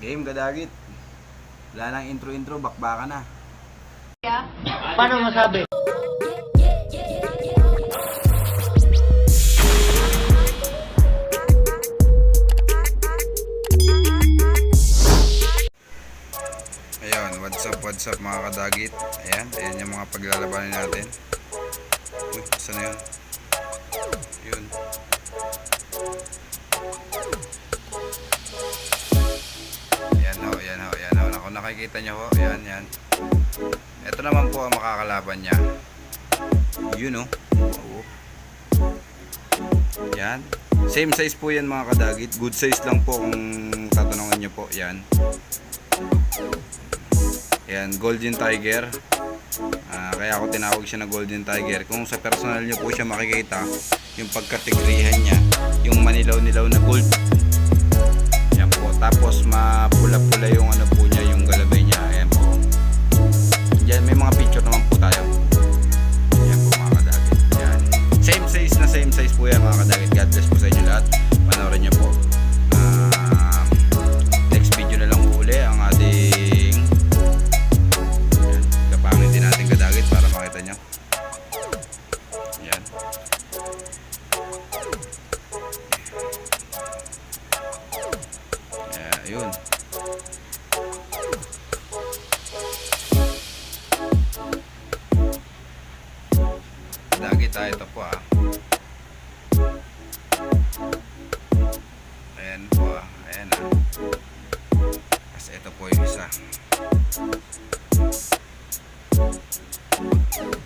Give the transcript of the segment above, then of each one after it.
Game, kadagit. Wala nang intro-intro, bakbaka na. Paano masabi? Ayun, what's up mga kadagit. Ayan yung mga paglalabanin natin. Uy, saan na yun? Yun. Ayan ho. Kung nakikita nyo ho, ayan. Ito naman po ang makakalaban niya. Yun o. Oo. Yan. Same size po yan mga kadagit. Good size lang po kung tatanungan nyo po. Yan. Yan, Golden Tiger. Kaya ako tinawag siya na Golden Tiger. Kung sa personal nyo po siya makikita, yung pagkatigrihan niya, yung manilaw-nilaw na gold. Yan po. Tapos mapula-pula yung ano po niya, yung galabay niya. Ayan po. Yan, may mga picture naman po tayo. Yan po mga kadagit. Yan. Same size po yan mga kadagit. God bless po sa inyo lahat. Panoorin nyo po. Next video na lang uli ang ating kapangin din natin kadagit para makita nyo. Yan. Ayun. Kadagit ito po Ayan po ayan kasi ito po yung isa.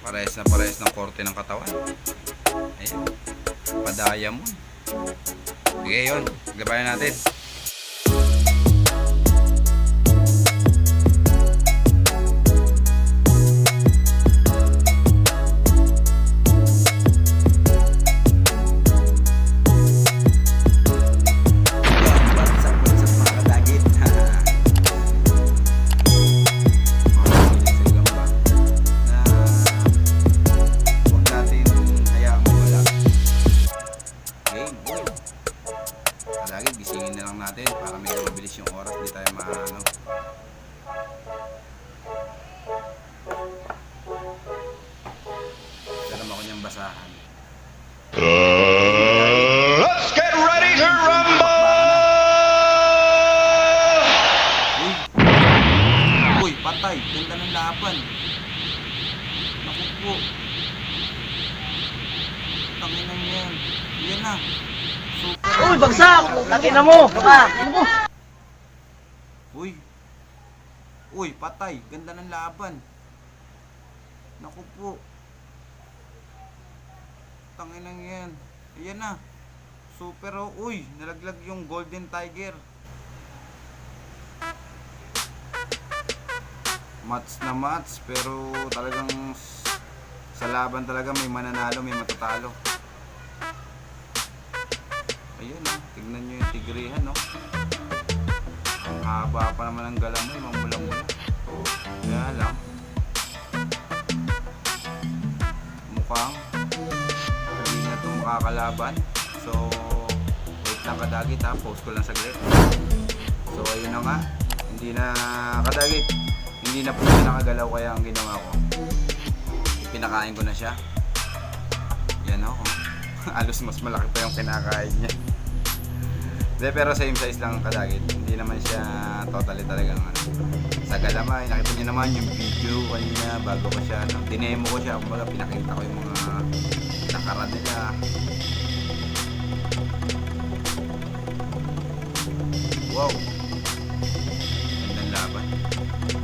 Parehas ng korte ng katawan. Ayan. Padaya mo. Sige yun. Gabayan natin. Lagi gisingin na lang natin para medyo mabilis yung oras, di tayo maano. Dalam ako niyang basahan. Let's get ready to rumble! Uy, patay. Ganda ng laban. Naku po. Tanginan yan. Yan na. Uy, bagsak! Tangina mo! Uy, patay. Ganda ng laban. Naku po. Tanginang yan. Ayan na. Super oh. Uy, nalaglag yung Golden Tiger. Match na match. Pero talagang sa laban talaga may mananalo, may matatalo. Ayan o, tignan nyo yung tigrihan no. Ang haba pa naman ng galamoy, mamula-mula. Kaya lang mukhang hindi na ito makakalaban. So wait lang kadagit ha, post ko lang saglit. So ayun na nga, hindi na kadagit, hindi na po siya nakagalaw. Kaya ang ginawa ko, pinakain ko na siya. Yan o, alos mas malaki pa yung kinakain niya. De, pero same size lang kadagit. Hindi naman siya totally talagang sa galamay. Nakita niyo naman yung video kanina bago ko siya dinemo ko siya. Kumbaga pinakita ko yung mga nakaraan nila. Wow, gandang laban.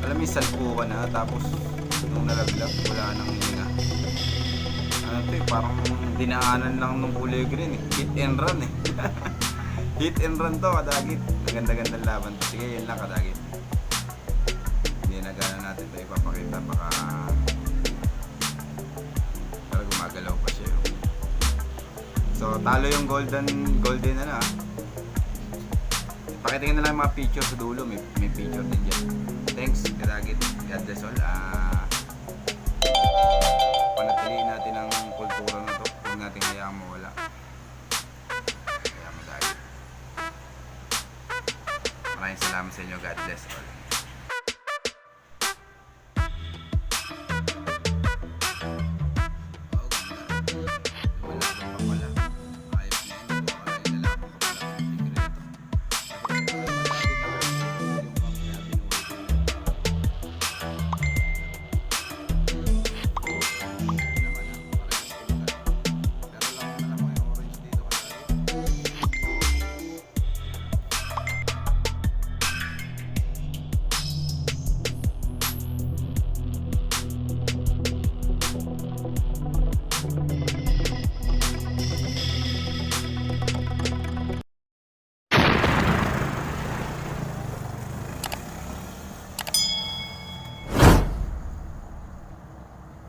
Alam mo yung salpukan na. Tapos nung nalaglag wala nang hininga. Ano to parang dinaanan lang ng kulay green Hit and run Hit and run to kadagit. Maganda-gandang laban to. Sige, yun lang kadagit. Hindi na gana natin ito ipapakita. Baka pero gumagalaw pa siya. So talo yung golden ano Pakitingin na lang mga picture sa dulo. May picture din dyan. Thanks kadagit. God bless all.